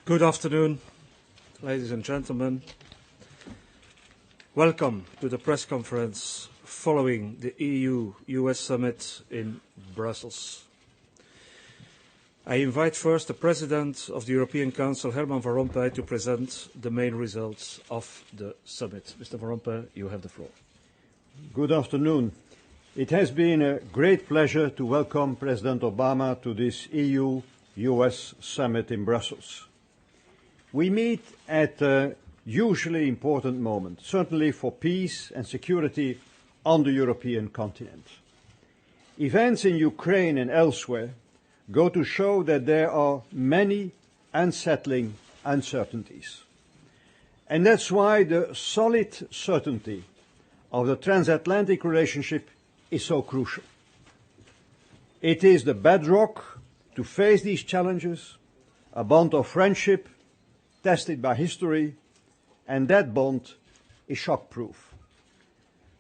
Good afternoon, ladies and gentlemen. Welcome to the press conference following the EU-US summit in Brussels. I invite first the President of the European Council, Herman Van Rompuy, to present the main results of the summit. Mr. Van Rompuy, you have the floor. Good afternoon. It has been a great pleasure to welcome President Obama to this EU-US summit in Brussels. We meet at a hugely important moment, certainly for peace and security on the European continent. Events in Ukraine and elsewhere go to show that there are many unsettling uncertainties. And that's why the solid certainty of the transatlantic relationship is so crucial. It is the bedrock to face these challenges, a bond of friendship tested by history, and that bond is shock-proof.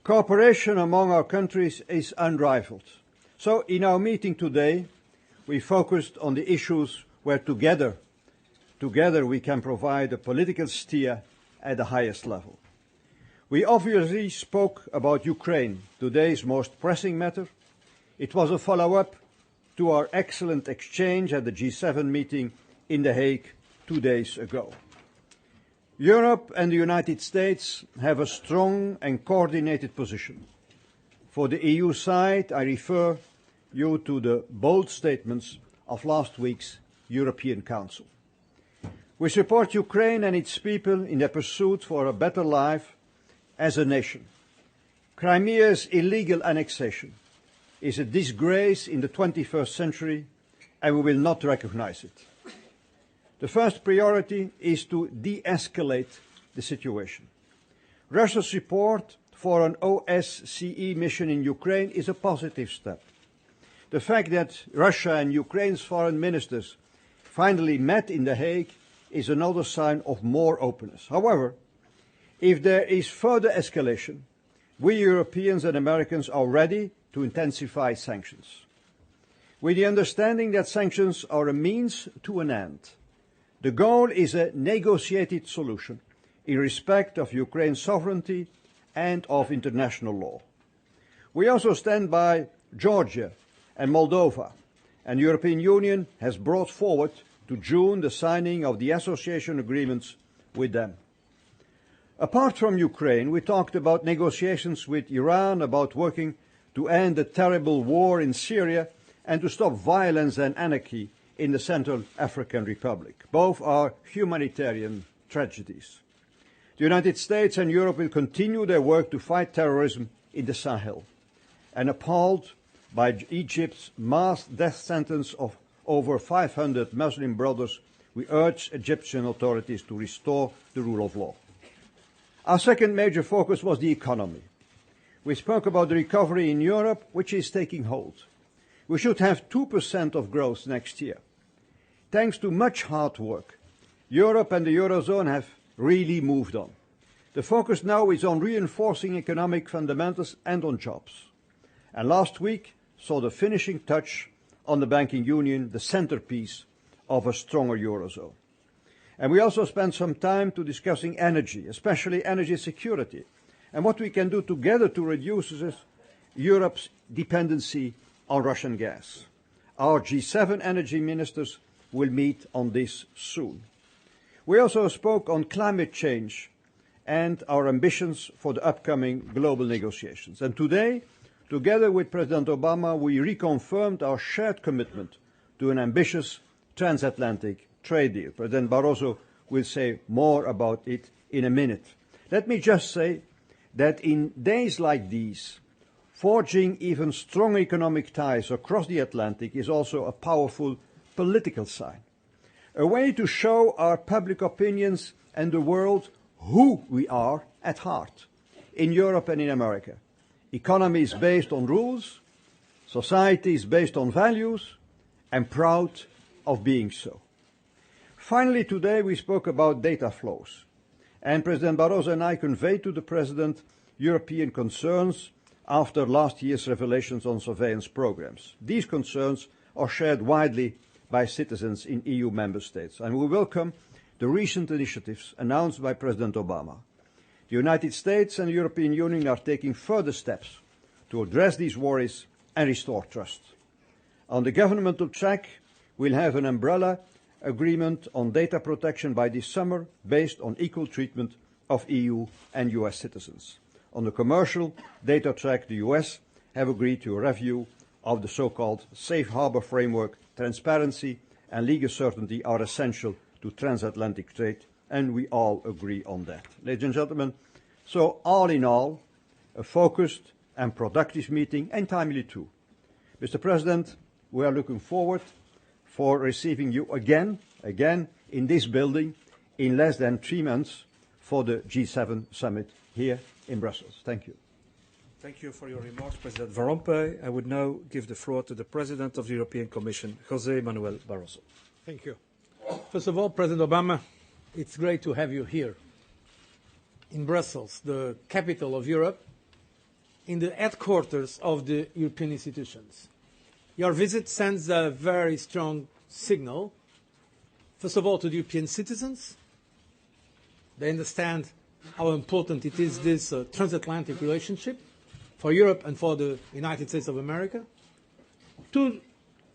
Cooperation among our countries is unrivaled. So in our meeting today, we focused on the issues where together we can provide a political steer at the highest level. We obviously spoke about Ukraine, today's most pressing matter. It was a follow-up to our excellent exchange at the G7 meeting in The Hague 2 days ago. Europe and the United States have a strong and coordinated position. For the EU side, I refer you to the bold statements of last week's European Council. We support Ukraine and its people in their pursuit for a better life as a nation. Crimea's illegal annexation is a disgrace in the 21st century, and we will not recognize it. The first priority is to de-escalate the situation. Russia's support for an OSCE mission in Ukraine is a positive step. The fact that Russia and Ukraine's foreign ministers finally met in The Hague is another sign of more openness. However, if there is further escalation, we Europeans and Americans are ready to intensify sanctions, with the understanding that sanctions are a means to an end. The goal is a negotiated solution in respect of Ukraine's sovereignty and of international law. We also stand by Georgia and Moldova, and the European Union has brought forward to June the signing of the association agreements with them. Apart from Ukraine, we talked about negotiations with Iran, about working to end the terrible war in Syria and to stop violence and anarchy in the Central African Republic. Both are humanitarian tragedies. The United States and Europe will continue their work to fight terrorism in the Sahel. And appalled by Egypt's mass death sentence of over 500 Muslim brothers, we urge Egyptian authorities to restore the rule of law. Our second major focus was the economy. We spoke about the recovery in Europe, which is taking hold. We should have 2% of growth next year. Thanks to much hard work, Europe and the Eurozone have really moved on. The focus now is on reinforcing economic fundamentals and on jobs. And last week saw the finishing touch on the banking union, the centerpiece of a stronger Eurozone. And we also spent some time discussing energy, especially energy security, and what we can do together to reduce Europe's dependency on Russian gas. Our G7 energy ministers will meet on this soon. We also spoke on climate change and our ambitions for the upcoming global negotiations. And today, together with President Obama, we reconfirmed our shared commitment to an ambitious transatlantic trade deal. President Barroso will say more about it in a minute. Let me just say that in days like these, forging even stronger economic ties across the Atlantic is also a powerful political sign, a way to show our public opinions and the world who we are at heart, in Europe and in America. Economy is based on rules, society is based on values, and proud of being so. Finally, today we spoke about data flows, and President Barroso and I conveyed to the President European concerns after last year's revelations on surveillance programs. These concerns are shared widely by citizens in EU member states, and we welcome the recent initiatives announced by President Obama. The United States and the European Union are taking further steps to address these worries and restore trust. On the governmental track, we'll have an umbrella agreement on data protection by this summer based on equal treatment of EU and US citizens. On the commercial data track, the US have agreed to a review of the so-called safe harbor framework. Transparency and legal certainty are essential to transatlantic trade, and we all agree on that. Ladies and gentlemen, so all in all, a focused and productive meeting, and timely too. Mr. President, we are looking forward for receiving you again in this building in less than 3 months for the G7 summit here in Brussels. Thank you. Thank you for your remarks, President Van Rompuy. I would now give the floor to the President of the European Commission, José Manuel Barroso. Thank you. First of all, President Obama, it's great to have you here in Brussels, the capital of Europe, in the headquarters of the European institutions. Your visit sends a very strong signal, first of all, to the European citizens. They understand how important it is, this transatlantic relationship for Europe and for the United States of America. To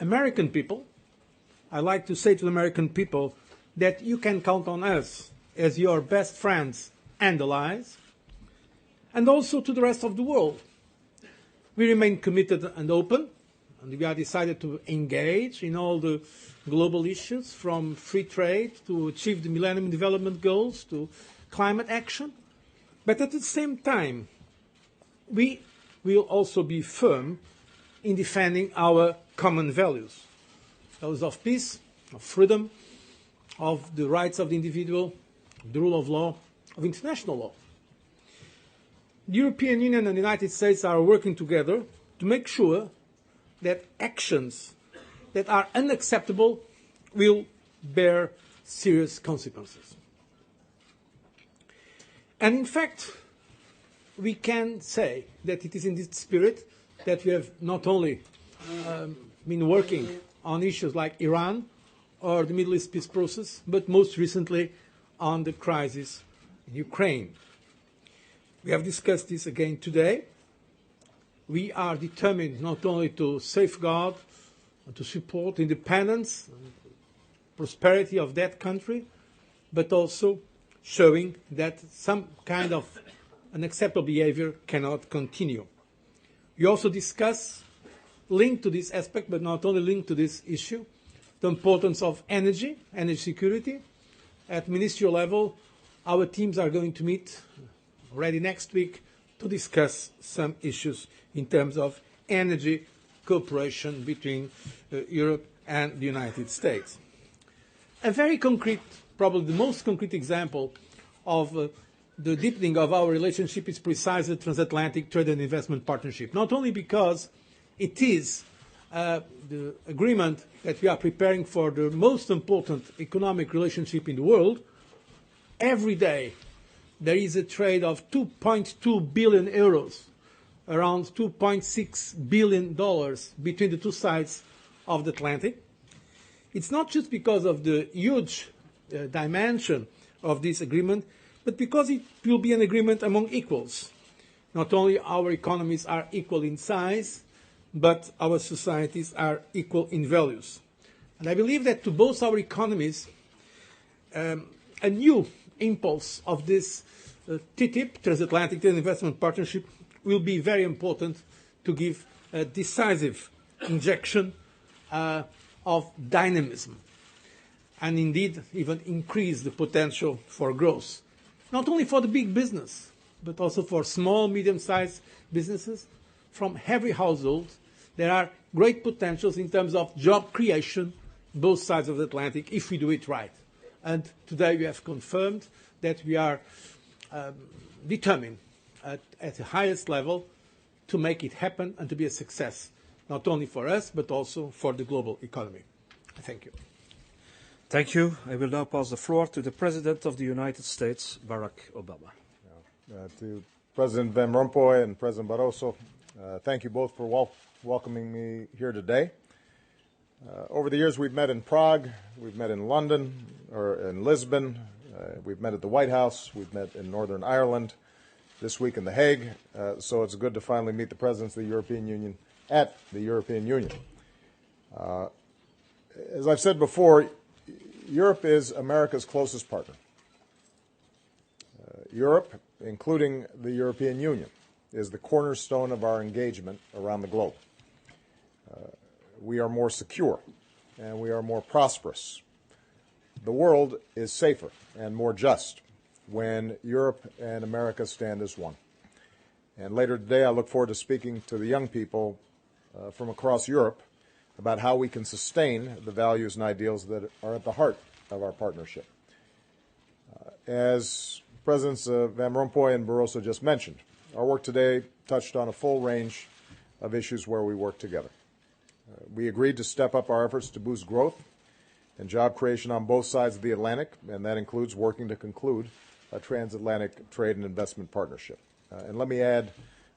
American people, I like to say to the American people that you can count on us as your best friends and allies, and also to the rest of the world. We remain committed and open, and we are decided to engage in all the global issues, from free trade to achieve the Millennium Development Goals to climate action. But at the same time, we will also be firm in defending our common values, those of peace, of freedom, of the rights of the individual, the rule of law, of international law. The European Union and the United States are working together to make sure that actions that are unacceptable will bear serious consequences. And in fact, we can say that it is in this spirit that we have not only been working on issues like Iran or the Middle East peace process, but most recently on the crisis in Ukraine. We have discussed this again today. We are determined not only to safeguard and to support independence and prosperity of that country, but also showing that some kind of unacceptable behavior cannot continue. We also discuss, linked to this aspect, but not only linked to this issue, the importance of energy security. At ministerial level, our teams are going to meet already next week to discuss some issues in terms of energy cooperation between Europe and the United States. A very concrete, probably the most concrete example of the deepening of our relationship is precisely the transatlantic trade and investment partnership, not only because it is the agreement that we are preparing for the most important economic relationship in the world. Every day there is a trade of 2.2 billion euros, around $2.6 billion between the two sides of the Atlantic. It's not just because of the huge dimension of this agreement, but because it will be an agreement among equals. Not only our economies are equal in size, but our societies are equal in values. And I believe that to both our economies, a new impulse of this TTIP, Transatlantic Trade and Investment Partnership, will be very important to give a decisive injection of dynamism and indeed even increase the potential for growth. Not only for the big business, but also for small, medium-sized businesses. From every household, there are great potentials in terms of job creation, both sides of the Atlantic, if we do it right. And today we have confirmed that we are determined at the highest level to make it happen and to be a success, not only for us, but also for the global economy. Thank you. Thank you. I will now pass the floor to the President of the United States, Barack Obama. To President Van Rompuy and President Barroso, thank you both for welcoming me here today. Over the years, we've met in Prague, we've met in London, or in Lisbon, we've met at the White House, we've met in Northern Ireland, this week in The Hague, so it's good to finally meet the presidents of the European Union at the European Union. As I've said before, Europe is America's closest partner. Europe, including the European Union, is the cornerstone of our engagement around the globe. We are more secure and we are more prosperous. The world is safer and more just when Europe and America stand as one. And later today, I look forward to speaking to the young people from across Europe about how we can sustain the values and ideals that are at the heart of our partnership. As Presidents Van Rompuy and Barroso just mentioned, our work today touched on a full range of issues where we work together. We agreed to step up our efforts to boost growth and job creation on both sides of the Atlantic, and that includes working to conclude a transatlantic trade and investment partnership. And let me add,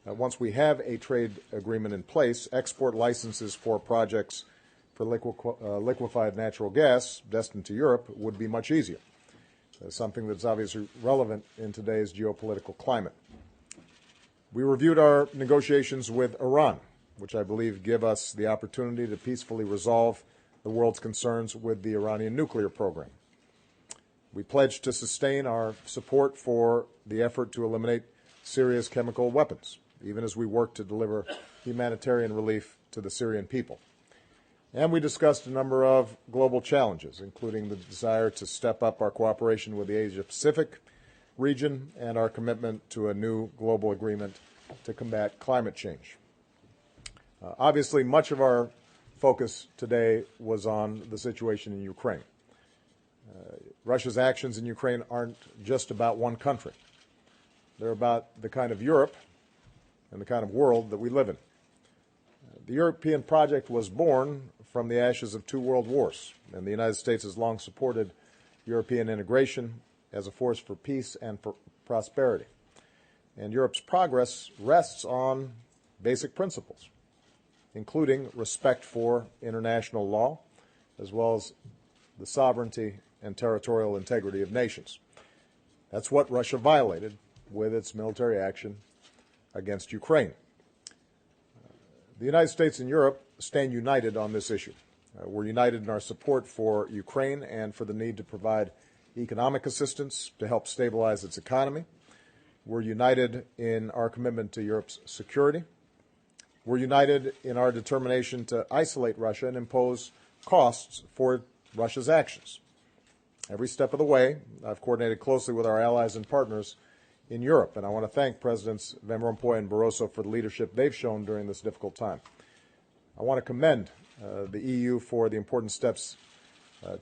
once we have a trade agreement in place, export licenses for projects for liquefied natural gas destined to Europe would be much easier, something that's obviously relevant in today's geopolitical climate. We reviewed our negotiations with Iran, which I believe give us the opportunity to peacefully resolve the world's concerns with the Iranian nuclear program. We pledged to sustain our support for the effort to eliminate Syria's chemical weapons, even as we work to deliver humanitarian relief to the Syrian people. And we discussed a number of global challenges, including the desire to step up our cooperation with the Asia-Pacific region and our commitment to a new global agreement to combat climate change. Obviously, much of our focus today was on the situation in Ukraine. Russia's actions in Ukraine aren't just about one country. They're about the kind of Europe and the kind of world that we live in. The European project was born from the ashes of two world wars, and the United States has long supported European integration as a force for peace and for prosperity. And Europe's progress rests on basic principles, including respect for international law, as well as the sovereignty and territorial integrity of nations. That's what Russia violated with its military action against Ukraine. The United States and Europe stand united on this issue. We're united in our support for Ukraine and for the need to provide economic assistance to help stabilize its economy. We're united in our commitment to Europe's security. We're united in our determination to isolate Russia and impose costs for Russia's actions. Every step of the way, I've coordinated closely with our allies and partners in Europe, and I want to thank Presidents Van Rompuy and Barroso for the leadership they've shown during this difficult time. I want to commend the EU for the important steps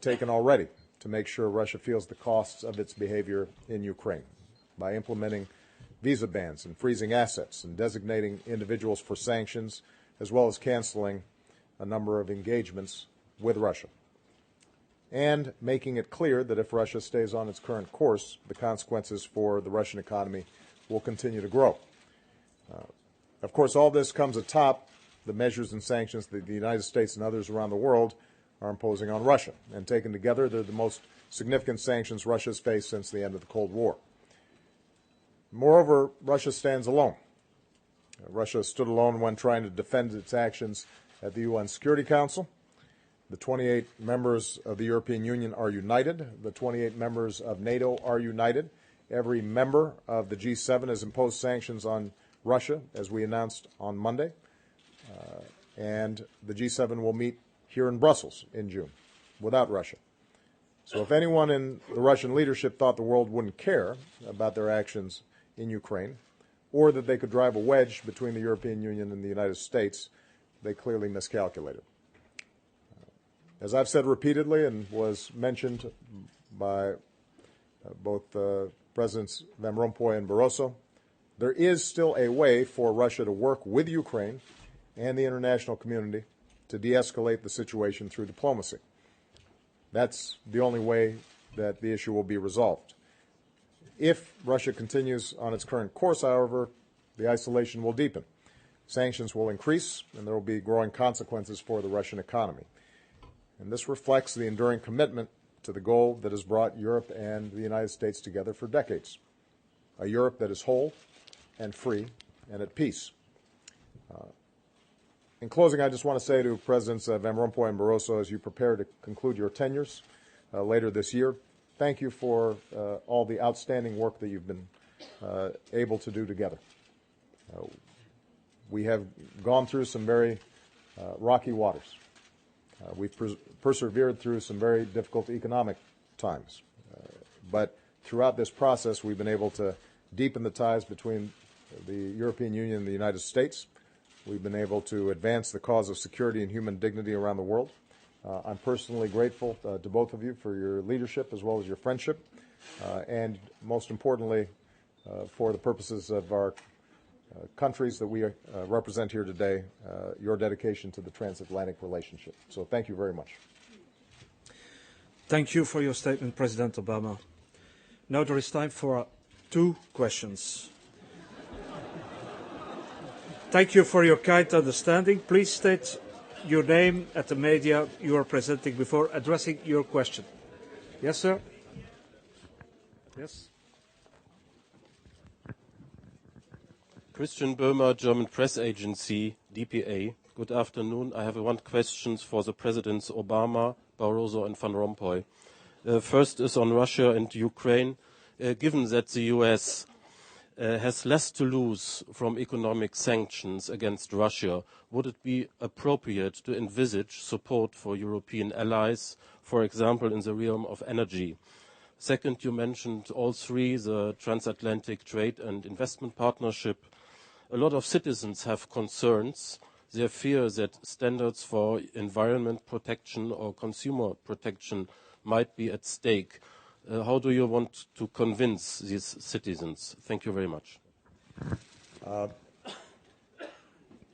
taken already to make sure Russia feels the costs of its behavior in Ukraine by implementing visa bans and freezing assets and designating individuals for sanctions, as well as canceling a number of engagements with Russia, and making it clear that if Russia stays on its current course, the consequences for the Russian economy will continue to grow. Of course, all this comes atop the measures and sanctions that the United States and others around the world are imposing on Russia, and taken together, they're the most significant sanctions Russia has faced since the end of the Cold War. Moreover, Russia stands alone. Russia stood alone when trying to defend its actions at the UN Security Council. The 28 members of the European Union are united. The 28 members of NATO are united. Every member of the G7 has imposed sanctions on Russia, as we announced on Monday. And the G7 will meet here in Brussels in June without Russia. So if anyone in the Russian leadership thought the world wouldn't care about their actions in Ukraine, or that they could drive a wedge between the European Union and the United States, they clearly miscalculated. As I've said repeatedly and was mentioned by both Presidents Van Rompuy and Barroso, there is still a way for Russia to work with Ukraine and the international community to de-escalate the situation through diplomacy. That's the only way that the issue will be resolved. If Russia continues on its current course, however, the isolation will deepen. Sanctions will increase, and there will be growing consequences for the Russian economy. And this reflects the enduring commitment to the goal that has brought Europe and the United States together for decades, a Europe that is whole and free and at peace. In closing, I just want to say to Presidents Van Rompuy and Barroso, as you prepare to conclude your tenures later this year, thank you for all the outstanding work that you've been able to do together. We have gone through some very rocky waters. We've persevered through some very difficult economic times. But throughout this process, we've been able to deepen the ties between the European Union and the United States. We've been able to advance the cause of security and human dignity around the world. I'm personally grateful to both of you for your leadership as well as your friendship, and most importantly, for the purposes of our countries that we represent here today, your dedication to the transatlantic relationship. So thank you very much. Thank you for your statement, President Obama. Now there is time for 2 questions. Thank you for your kind understanding. Please state your name at the media you are presenting before addressing your question. Yes, sir? Yes? Christian Böhmer, German press agency, DPA. Good afternoon. I have 1 question for the Presidents Obama, Barroso and Van Rompuy. First is on Russia and Ukraine. Given that the US has less to lose from economic sanctions against Russia, would it be appropriate to envisage support for European allies, for example, in the realm of energy? Second, you mentioned all 3, the transatlantic trade and investment partnership. A lot of citizens have concerns. They fear that standards for environment protection or consumer protection might be at stake. How do you want to convince these citizens? Thank you very much.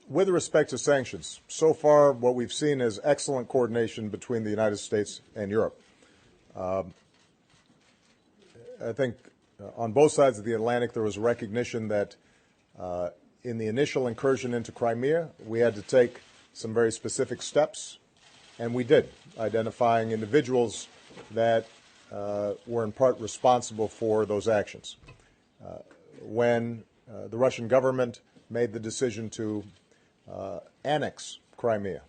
With respect to sanctions, so far what we've seen is excellent coordination between the United States and Europe. I think on both sides of the Atlantic there was recognition that in the initial incursion into Crimea, we had to take some very specific steps, and we did, identifying individuals that were in part responsible for those actions. When the Russian government made the decision to annex Crimea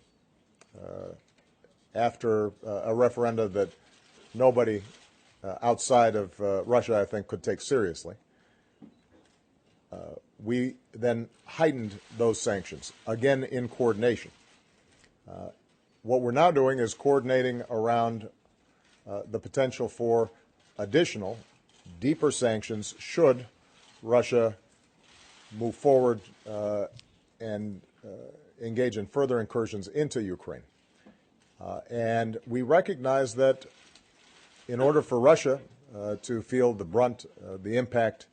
after a referendum that nobody outside of Russia, I think, could take seriously, we then heightened those sanctions, again in coordination. What we're now doing is coordinating around the potential for additional, deeper sanctions should Russia move forward and engage in further incursions into Ukraine. And we recognize that in order for Russia to feel the brunt, the impact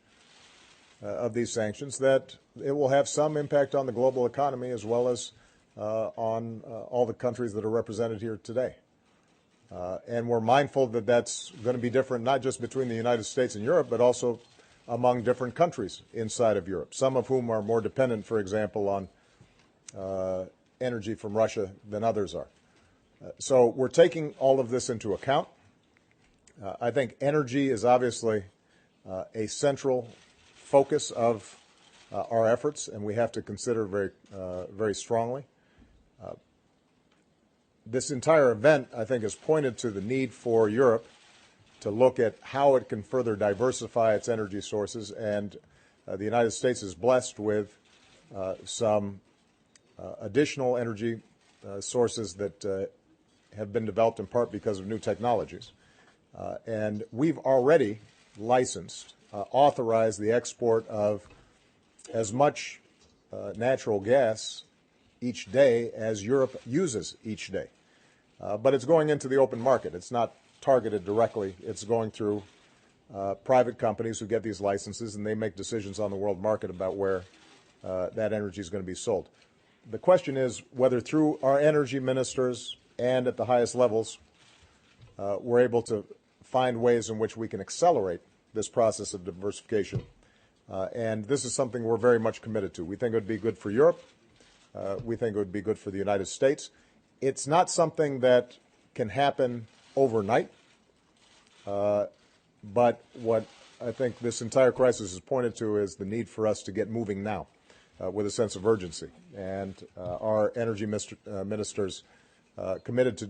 of these sanctions, that it will have some impact on the global economy as well as on all the countries that are represented here today. And we're mindful that that's going to be different, not just between the United States and Europe, but also among different countries inside of Europe, some of whom are more dependent, for example, on energy from Russia than others are. So we're taking all of this into account. I think energy is obviously a central focus of our efforts, and we have to consider very strongly. This entire event, I think, has pointed to the need for Europe to look at how it can further diversify its energy sources, and the United States is blessed with some additional energy sources that have been developed in part because of new technologies. And we've already licensed, authorized the export of as much natural gas each day as Europe uses each day. But it's going into the open market. It's not targeted directly. It's going through private companies who get these licenses, and they make decisions on the world market about where that energy is going to be sold. The question is whether through our energy ministers and at the highest levels, we're able to find ways in which we can accelerate this process of diversification. And this is something we're very much committed to. We think it would be good for Europe. We think it would be good for the United States. It's not something that can happen overnight, but what I think this entire crisis has pointed to is the need for us to get moving now with a sense of urgency. And our energy ministers are committed to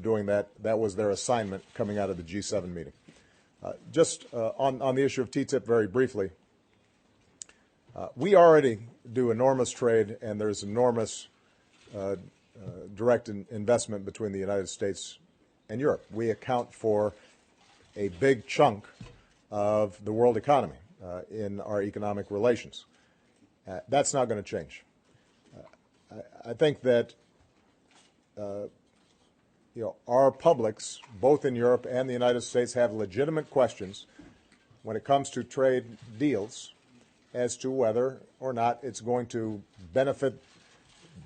doing that. That was their assignment coming out of the G7 meeting. Just on the issue of TTIP very briefly, we already do enormous trade, and there's enormous direct investment between the United States and Europe. We account for a big chunk of the world economy in our economic relations. That's not going to change. I think that our publics, both in Europe and the United States, have legitimate questions when it comes to trade deals as to whether or not it's going to benefit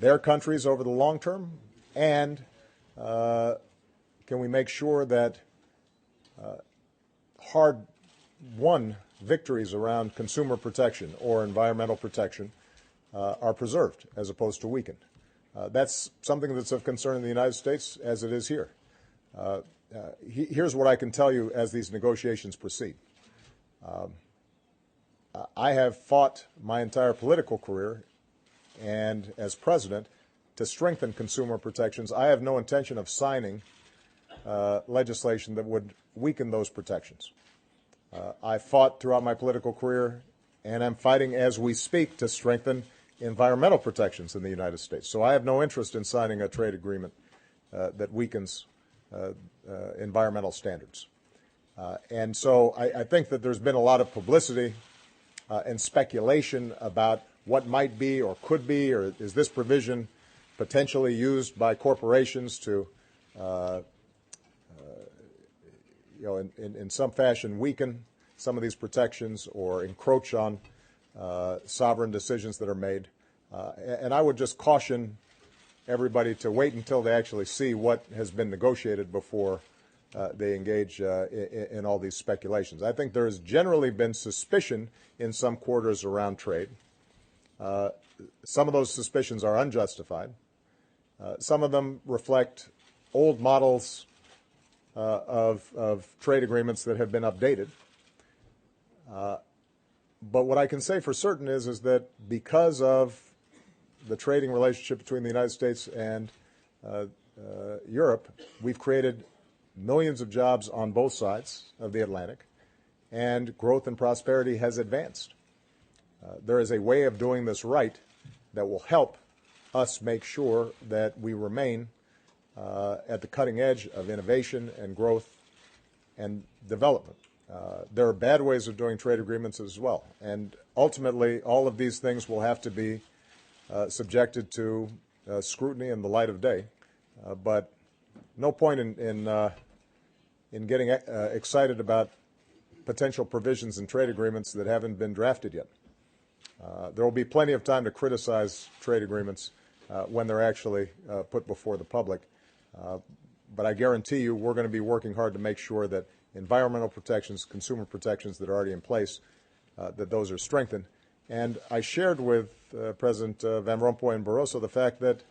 their countries over the long term, and can we make sure that hard-won victories around consumer protection or environmental protection are preserved as opposed to weakened. That's something that's of concern in the United States as it is here. Here's what I can tell you as these negotiations proceed. I have fought my entire political career and as president to strengthen consumer protections. I have no intention of signing legislation that would weaken those protections. I fought throughout my political career, and I'm fighting as we speak to strengthen environmental protections in the United States. So I have no interest in signing a trade agreement that weakens environmental standards. And so I think that there's been a lot of publicity and speculation about what might be or could be, or is this provision potentially used by corporations to, in some fashion weaken some of these protections or encroach on sovereign decisions that are made. And I would just caution everybody to wait until they actually see what has been negotiated before they engage in all these speculations. I think there has generally been suspicion in some quarters around trade. Some of those suspicions are unjustified. Some of them reflect old models of trade agreements that have been updated. But what I can say for certain is that because of the trading relationship between the United States and Europe, we've created millions of jobs on both sides of the Atlantic, and growth and prosperity has advanced. There is a way of doing this right that will help us make sure that we remain at the cutting edge of innovation and growth and development. There are bad ways of doing trade agreements as well, and ultimately all of these things will have to be subjected to scrutiny in the light of day. But no point in getting excited about potential provisions in trade agreements that haven't been drafted yet. There will be plenty of time to criticize trade agreements when they're actually put before the public. But I guarantee you we're going to be working hard to make sure that environmental protections, consumer protections that are already in place, that those are strengthened. And I shared with President Van Rompuy and Barroso the fact that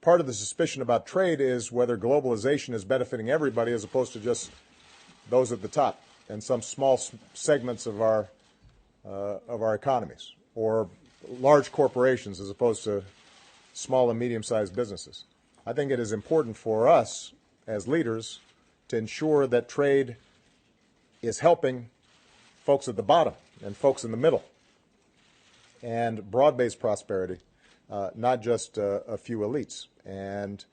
part of the suspicion about trade is whether globalization is benefiting everybody as opposed to just those at the top and some small segments of our economies, or large corporations as opposed to small and medium-sized businesses. I think it is important for us as leaders to ensure that trade is helping folks at the bottom and folks in the middle, and broad-based prosperity, not just a few elites. And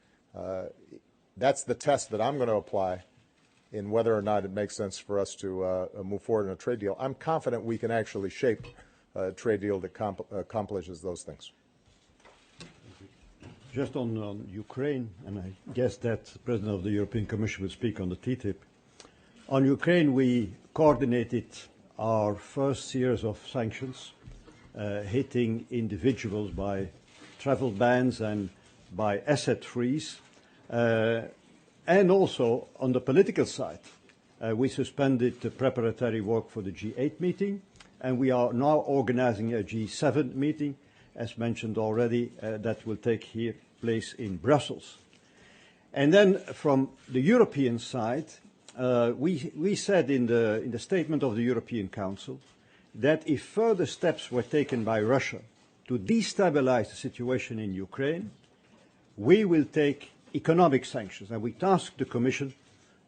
that's the test that I'm going to apply in whether or not it makes sense for us to move forward in a trade deal. I'm confident we can actually shape a trade deal that accomplishes those things. Just on Ukraine, and I guess that the President of the European Commission will speak on the TTIP. On Ukraine, we coordinated our first series of sanctions, hitting individuals by travel bans and by asset freeze. And also, on the political side, we suspended the preparatory work for the G8 meeting, and we are now organizing a G7 meeting, as mentioned already, that will take place in Brussels. And then from the European side, we said in the statement of the European Council that if further steps were taken by Russia to destabilize the situation in Ukraine, we will take economic sanctions. And we tasked the Commission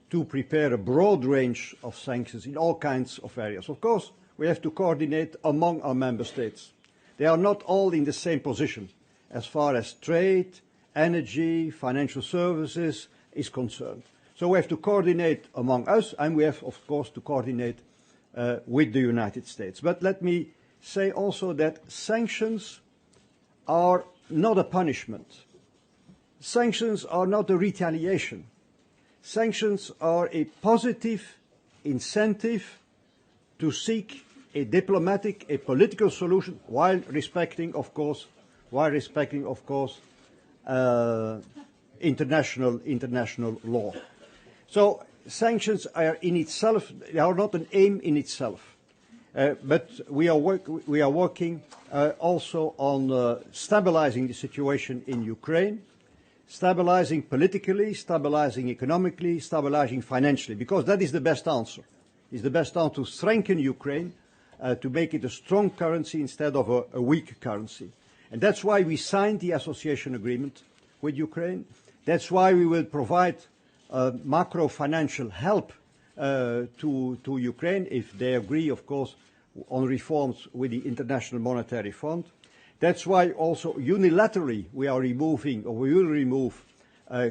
to prepare a broad range of sanctions in all kinds of areas. Of course, we have to coordinate among our member states. They are not all in the same position as far as trade, energy, financial services is concerned. So we have to coordinate among us, and we have, of course, to coordinate with the United States. But let me say also that sanctions are not a punishment. Sanctions are not a retaliation. Sanctions are a positive incentive to seek a diplomatic, a political solution while respecting, of course, international law. So sanctions are in itself, they are not an aim in itself. But we are working also on stabilizing the situation in Ukraine, stabilizing politically, stabilizing economically, stabilizing financially, because that is the best answer. It's the best answer to strengthen Ukraine, to make it a strong currency instead of a weak currency. And that's why we signed the association agreement with Ukraine. That's why we will provide macro-financial help to Ukraine if they agree, of course, on reforms with the International Monetary Fund. That's why also unilaterally we are removing, or we will remove,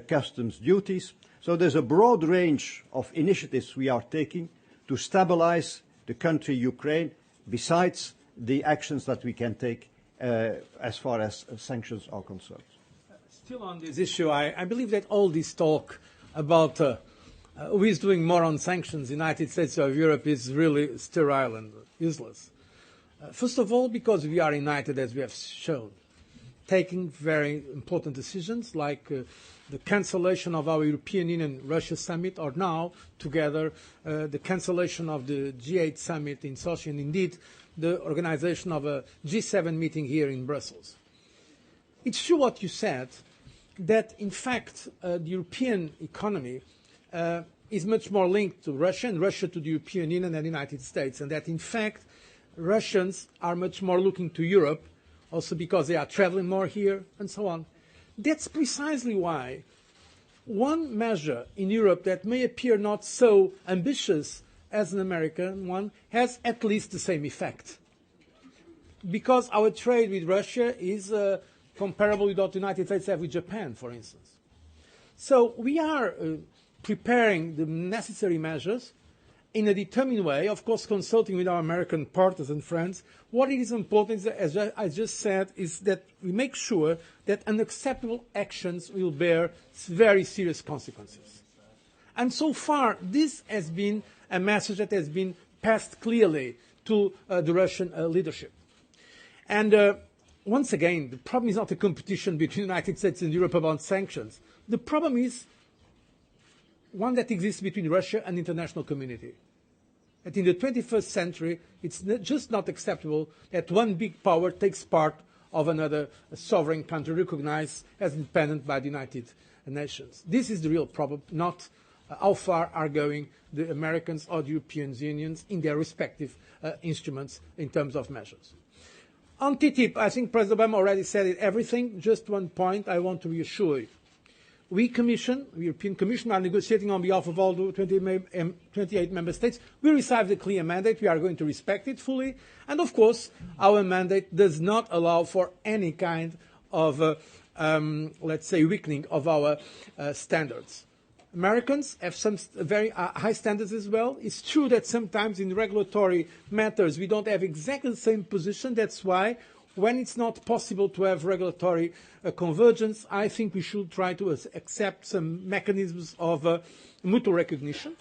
customs duties. So there's a broad range of initiatives we are taking to stabilize the country Ukraine, besides the actions that we can take as far as sanctions are concerned. Still on this issue, I believe that all this talk about who is doing more on sanctions, United States or Europe, is really sterile and useless. First of all, because we are united, as we have shown, taking very important decisions like the cancellation of our European Union-Russia summit, or now, together, the cancellation of the G8 summit in Sochi, and indeed the organization of a G7 meeting here in Brussels. It's true what you said, that in fact the European economy is much more linked to Russia, and Russia to the European Union and the United States, and that in fact Russians are much more looking to Europe, also because they are traveling more here, and so on. That's precisely why one measure in Europe that may appear not so ambitious as an American one has at least the same effect. Because our trade with Russia is comparable with what the United States have with Japan, for instance. So we are preparing the necessary measures in a determined way, of course consulting with our American partners and friends. What it is important, is that, as I just said, is that we make sure that unacceptable actions will bear very serious consequences. And so far, this has been a message that has been passed clearly to the Russian leadership. And once again, the problem is not a competition between the United States and Europe about sanctions. The problem is one that exists between Russia and the international community. That in the 21st century, it's just not acceptable that one big power takes part of another sovereign country recognized as independent by the United Nations. This is the real problem, not how far are going the Americans or the European Unions in their respective instruments in terms of measures. On TTIP, I think President Obama already said everything. Just one point I want to reassure you. We Commission, the European Commission, are negotiating on behalf of all the 28 member states. We received a clear mandate. We are going to respect it fully. And of course, our mandate does not allow for any kind of, let's say, weakening of our standards. Americans have some very high standards as well. It's true that sometimes in regulatory matters we don't have exactly the same position. That's why when it's not possible to have regulatory convergence, I think we should try to accept some mechanisms of mutual recognition.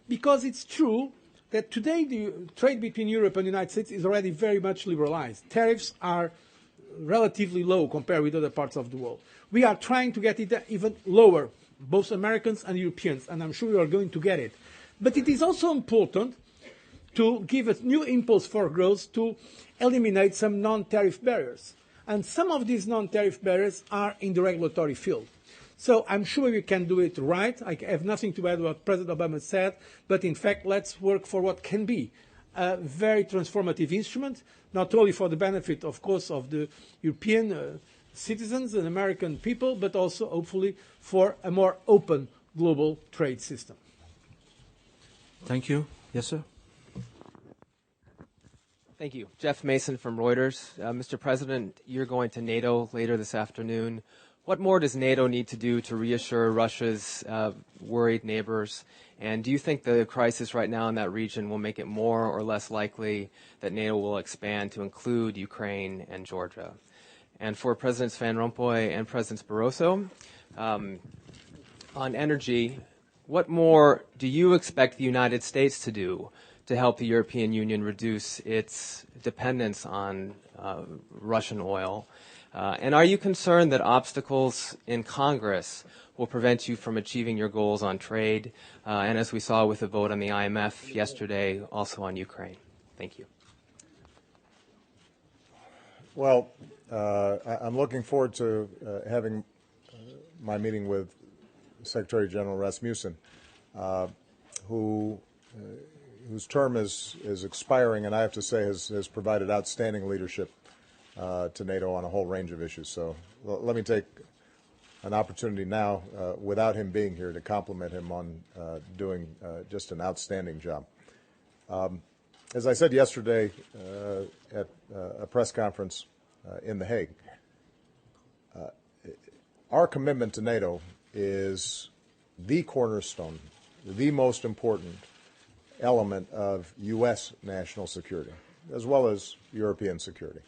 Because it's true that today the trade between Europe and the United States is already very much liberalized. Tariffs are relatively low compared with other parts of the world. We are trying to get it even lower, both Americans and Europeans, and I'm sure we are going to get it. But it is also important to give a new impulse for growth to eliminate some non-tariff barriers. And some of these non-tariff barriers are in the regulatory field. So I'm sure we can do it right. I have nothing to add what President Obama said, but in fact, let's work for what can be a very transformative instrument, not only for the benefit, of course, of the European citizens and American people, but also, hopefully, for a more open global trade system. Thank you. Yes, sir. Thank you. Jeff Mason from Reuters. Mr. President, you're going to NATO later this afternoon. What more does NATO need to do to reassure Russia's worried neighbors? And do you think the crisis right now in that region will make it more or less likely that NATO will expand to include Ukraine and Georgia? And for Presidents Van Rompuy and President Barroso, on energy, what more do you expect the United States to do to help the European Union reduce its dependence on Russian oil? And are you concerned that obstacles in Congress will prevent you from achieving your goals on trade, and as we saw with the vote on the IMF yesterday, also on Ukraine? Thank you. Well, I'm looking forward to having my meeting with Secretary General Rasmussen, whose term is expiring, and I have to say has provided outstanding leadership to NATO on a whole range of issues. So let me take an opportunity now, without him being here, to compliment him on doing just an outstanding job. As I said yesterday at a press conference in The Hague, our commitment to NATO is the cornerstone, the most important element of U.S. national security, as well as European security.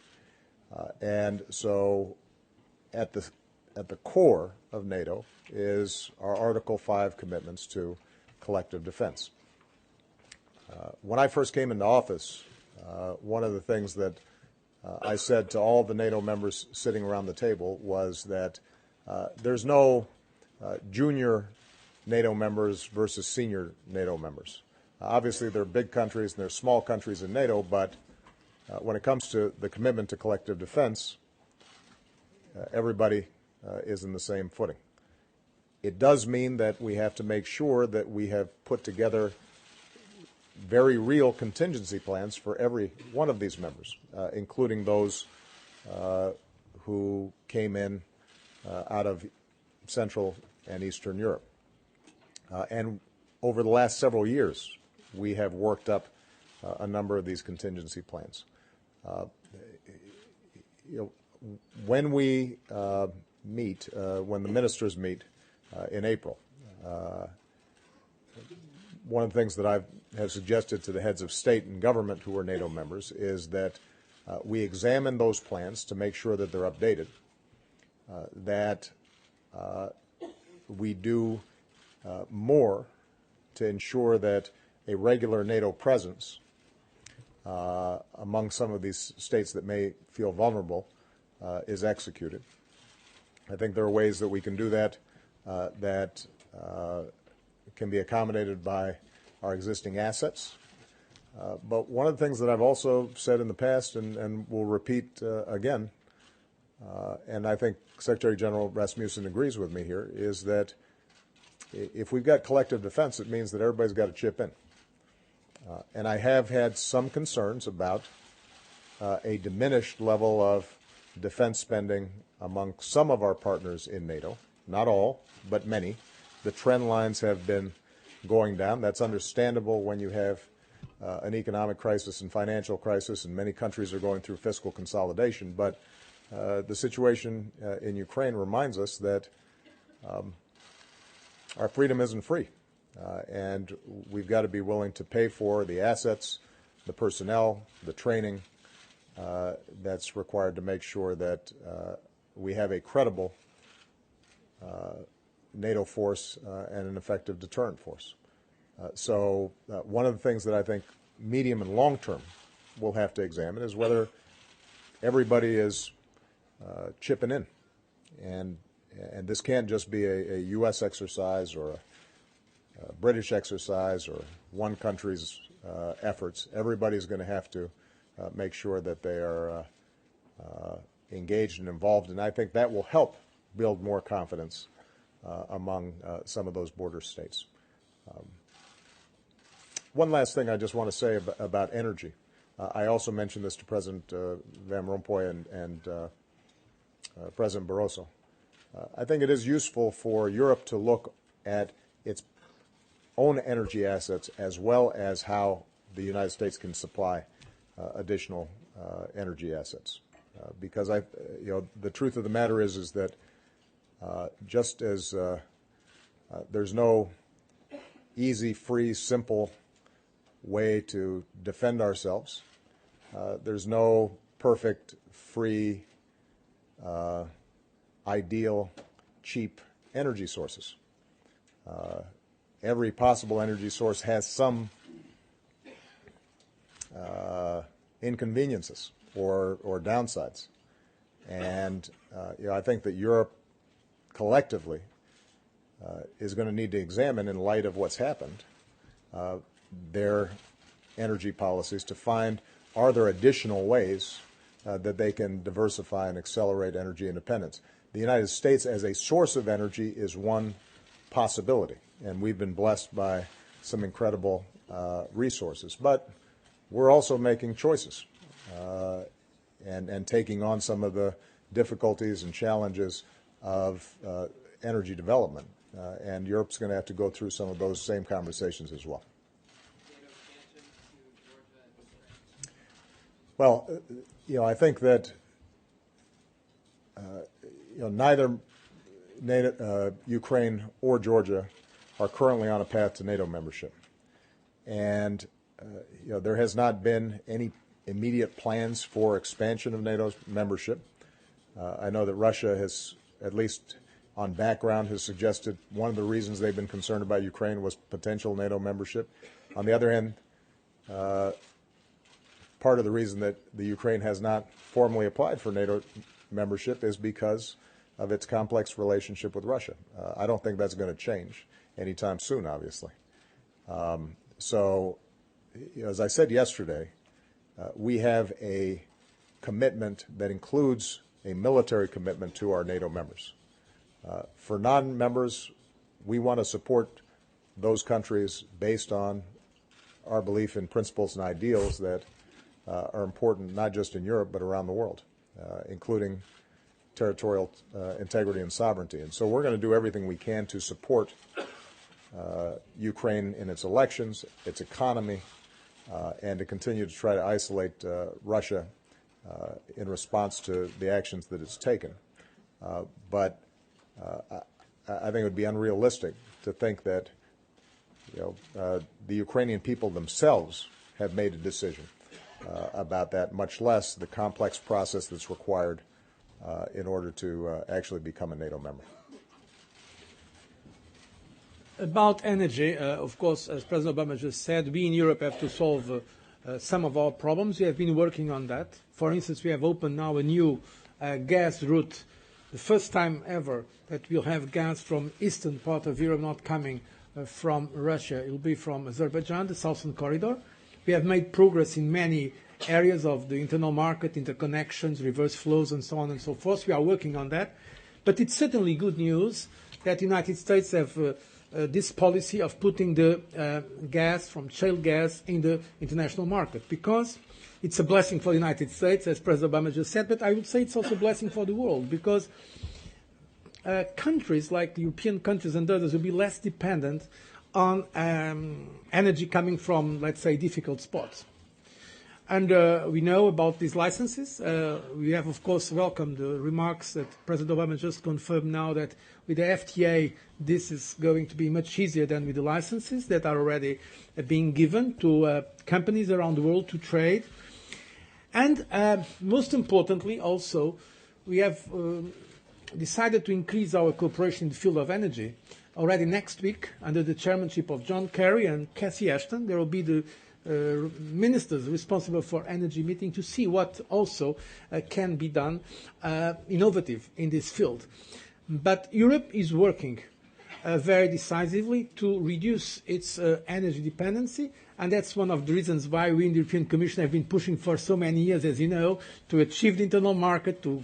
And so at the core of NATO is our Article 5 commitments to collective defense. When I first came into office, one of the things that I said to all the NATO members sitting around the table was that there's no junior NATO members versus senior NATO members. Obviously, there are big countries and there are small countries in NATO, but when it comes to the commitment to collective defense, everybody is in the same footing. It does mean that we have to make sure that we have put together very real contingency plans for every one of these members, including those who came in out of Central and Eastern Europe. And over the last several years, we have worked up a number of these contingency plans. When we meet, when the ministers meet in April, one of the things that I have suggested to the heads of state and government who are NATO members is that we examine those plans to make sure that they're updated, that we do more to ensure that a regular NATO presence among some of these states that may feel vulnerable is executed. I think there are ways that we can do that that can be accommodated by our existing assets. But one of the things that I've also said in the past and will repeat again, and I think Secretary General Rasmussen agrees with me here, is that if we've got collective defense, it means that everybody's got to chip in. And I have had some concerns about a diminished level of defense spending among some of our partners in NATO, not all, but many. The trend lines have been going down. That's understandable when you have an economic crisis and financial crisis, and many countries are going through fiscal consolidation. But the situation in Ukraine reminds us that our freedom isn't free. And we've got to be willing to pay for the assets, the personnel, the training that's required to make sure that we have a credible NATO force and an effective deterrent force. So one of the things that I think medium and long term we'll have to examine is whether everybody is chipping in. And this can't just be a U.S. exercise or a British exercise or one country's efforts. Everybody's going to have to make sure that they are engaged and involved, and I think that will help build more confidence among some of those border states. One last thing I just want to say about energy. I also mentioned this to President Van Rompuy and President Barroso. I think it is useful for Europe to look at its own energy assets as well as how the United States can supply additional energy assets. Because the truth of the matter is that just as there's no easy, free, simple way to defend ourselves, there's no perfect, free, ideal, cheap energy sources. Every possible energy source has some inconveniences or downsides. And I think that Europe collectively is going to need to examine, in light of what's happened, their energy policies to find, are there additional ways that they can diversify and accelerate energy independence. The United States as a source of energy is one possibility, and we've been blessed by some incredible resources. But we're also making choices and taking on some of the difficulties and challenges of energy development. And Europe's going to have to go through some of those same conversations as well. Well, I think that neither Ukraine or Georgia are currently on a path to NATO membership, and there has not been any immediate plans for expansion of NATO's membership. I know that Russia has, at least on background, has suggested one of the reasons they've been concerned about Ukraine was potential NATO membership. On the other hand, part of the reason that the Ukraine has not formally applied for NATO membership is because of its complex relationship with Russia. I don't think that's going to change anytime soon, obviously. So, as I said yesterday, we have a commitment that includes a military commitment to our NATO members. For non-members, we want to support those countries based on our belief in principles and ideals that are important not just in Europe but around the world, including territorial integrity and sovereignty. And so we're going to do everything we can to support Ukraine in its elections, its economy, and to continue to try to isolate Russia in response to the actions that it's taken. But I think it would be unrealistic to think that the Ukrainian people themselves have made a decision about that, much less the complex process that's required in order to actually become a NATO member. About energy, of course, as President Obama just said, we in Europe have to solve some of our problems. We have been working on that. For instance, we have opened now a new gas route, the first time ever that we'll have gas from eastern part of Europe not coming from Russia. It will be from Azerbaijan, the southern corridor. We have made progress in many areas of the internal market, interconnections, reverse flows, and so on and so forth. We are working on that. But it's certainly good news that the United States have this policy of putting the gas from shale gas in the international market, because it's a blessing for the United States, as President Obama just said, but I would say it's also a blessing for the world, because countries like the European countries and others will be less dependent on energy coming from, let's say, difficult spots. And we know about these licenses. We have, of course, welcomed the remarks that President Obama just confirmed now that with the FTA, this is going to be much easier than with the licenses that are already being given to companies around the world to trade. And most importantly, also, we have decided to increase our cooperation in the field of energy. Already next week, under the chairmanship of John Kerry and Cathy Ashton, there will be the ministers responsible for energy meeting to see what also can be done innovative in this field. But Europe is working very decisively to reduce its energy dependency, and that's one of the reasons why we in the European Commission have been pushing for so many years, as you know, to achieve the internal market, to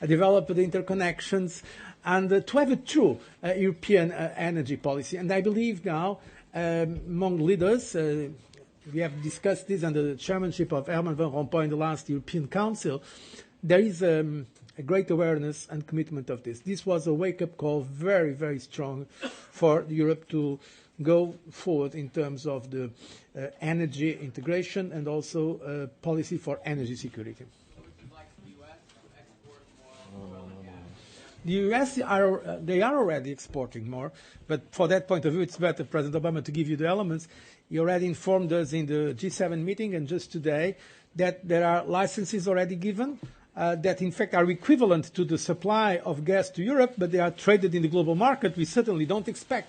develop the interconnections, and to have a true European energy policy. And I believe now, among leaders, we have discussed this under the chairmanship of Herman Van Rompuy in the last European Council, there is a great awareness and commitment of this. This was a wake-up call, very, very strong, for Europe to go forward in terms of the energy integration and also policy for energy security. The U.S. they are already exporting more, but for that point of view, it's better, President Obama, to give you the elements. He already informed us in the G7 meeting and just today that there are licenses already given that, in fact, are equivalent to the supply of gas to Europe, but they are traded in the global market. We certainly don't expect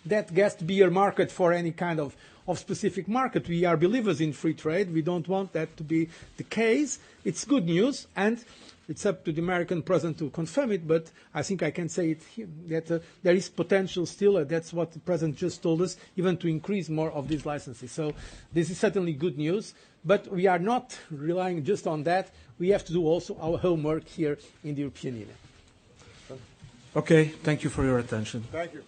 that gas to be a market for any kind of specific market. We are believers in free trade. We don't want that to be the case. It's good news, and it's up to the American president to confirm it, but I think I can say it here, that there is potential still, that's what the president just told us, even to increase more of these licenses. So this is certainly good news, but we are not relying just on that. We have to do also our homework here in the European Union. Okay, thank you for your attention. Thank you.